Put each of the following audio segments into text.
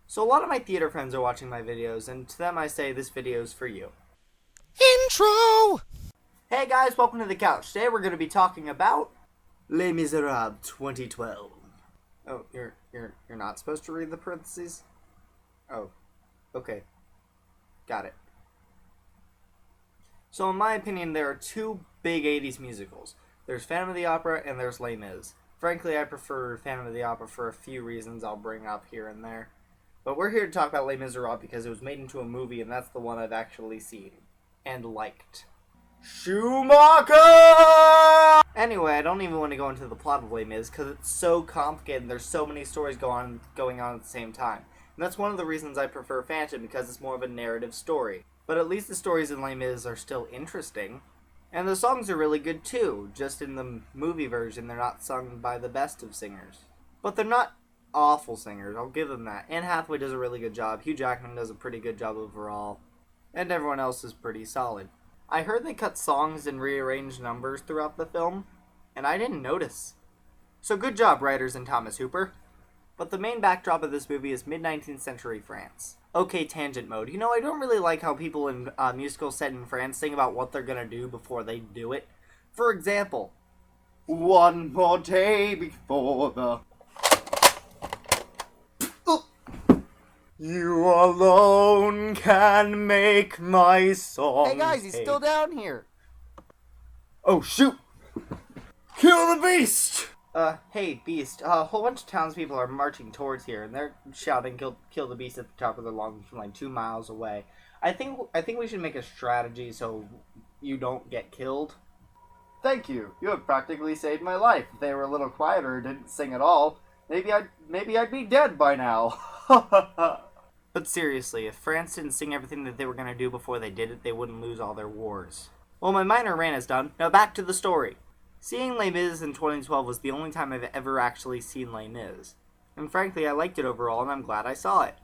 So a lot of my theater friends are watching my videos, and to them I say this video is for you. Intro! Hey guys, welcome to the couch. Today we're going to be talking about Les Miserables 2012. Oh, you're not supposed to read the parentheses? Oh, okay. Got it. So in my opinion, there are two big 80s musicals. There's Phantom of the Opera and there's Les Mis. Frankly, I prefer Phantom of the Opera for a few reasons I'll bring up here and there. But we're here to talk about Les Miserables because it was made into a movie and that's the one I've actually seen. And liked. Schumacher! Anyway, I don't even want to go into the plot of Les Mis because it's so complicated and there's so many stories going on at the same time. And that's one of the reasons I prefer Phantom, because it's more of a narrative story. But at least the stories in Les Mis are still interesting. And the songs are really good too, just in the movie version they're not sung by the best of singers. But they're not awful singers, I'll give them that. Anne Hathaway does a really good job, Hugh Jackman does a pretty good job overall, and everyone else is pretty solid. I heard they cut songs and rearranged numbers throughout the film, and I didn't notice. So good job, writers and Thomas Hooper. But the main backdrop of this movie is mid-19th century France. Okay, tangent mode. You know, I don't really like how people in musicals set in France think about what they're gonna do before they do it. For example, one more day before the... You alone can make my song. Hey guys, he's still down here. Oh shoot! Kill the beast! Hey, Beast, a whole bunch of townspeople are marching towards here, and they're shouting, kill the Beast at the top of their lungs from like 2 miles away. I think we should make a strategy so you don't get killed. Thank you. You have practically saved my life. If they were a little quieter and didn't sing at all, maybe I'd be dead by now. But seriously, if France didn't sing everything that they were going to do before they did it, they wouldn't lose all their wars. Well, my minor rant is done. Now back to the story. Seeing Les Mis in 2012 was the only time I've ever actually seen Les Mis. And frankly, I liked it overall, and I'm glad I saw it.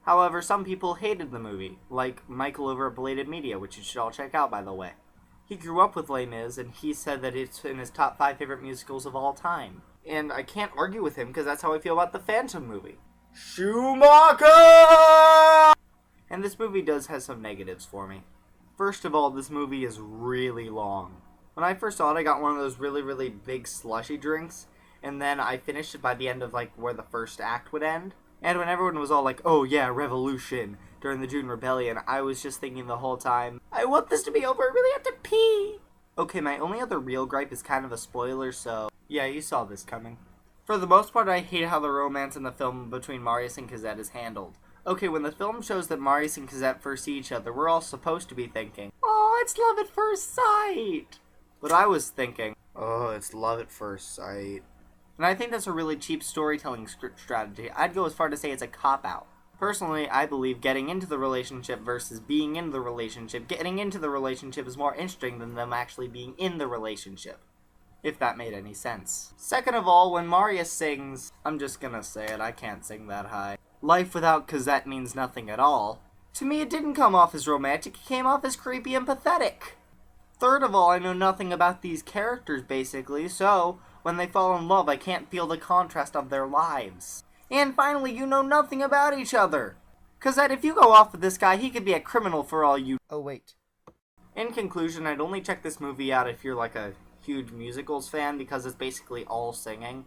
However, some people hated the movie, like Michael over at Belated Media, which you should all check out, by the way. He grew up with Les Mis, and he said that it's in his top 5 favorite musicals of all time. And I can't argue with him, because that's how I feel about the Phantom movie. Schumacher! And this movie does have some negatives for me. First of all, this movie is really long. When I first saw it, I got one of those really, really big slushy drinks, and then I finished it by the end of, like, where the first act would end. And when everyone was all like, oh yeah, revolution, during the June Rebellion, I was just thinking the whole time, I want this to be over, I really have to pee! Okay, my only other real gripe is kind of a spoiler, so yeah, you saw this coming. For the most part, I hate how the romance in the film between Marius and Cosette is handled. Okay, when the film shows that Marius and Cosette first see each other, we're all supposed to be thinking, oh, it's love at first sight! But I was thinking, oh, it's love at first sight. And I think that's a really cheap storytelling strategy. I'd go as far to say it's a cop-out. Personally, I believe getting into the relationship versus being in the relationship, getting into the relationship is more interesting than them actually being in the relationship. If that made any sense. Second of all, when Marius sings, I'm just gonna say it, I can't sing that high. Life without Cosette means nothing at all. To me, it didn't come off as romantic, it came off as creepy and pathetic. Third of all, I know nothing about these characters, basically, so when they fall in love, I can't feel the contrast of their lives. And finally, you know nothing about each other. Cosette, if you go off with this guy, he could be a criminal for all you... Oh, wait. In conclusion, I'd only check this movie out if you're like a huge musicals fan, because it's basically all singing.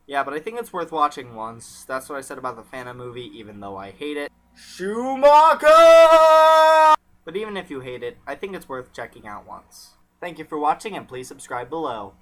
Yeah, but I think it's worth watching once. That's what I said about the Phantom movie, even though I hate it. Schumacher! But even if you hate it, I think it's worth checking out once. Thank you for watching, and please subscribe below.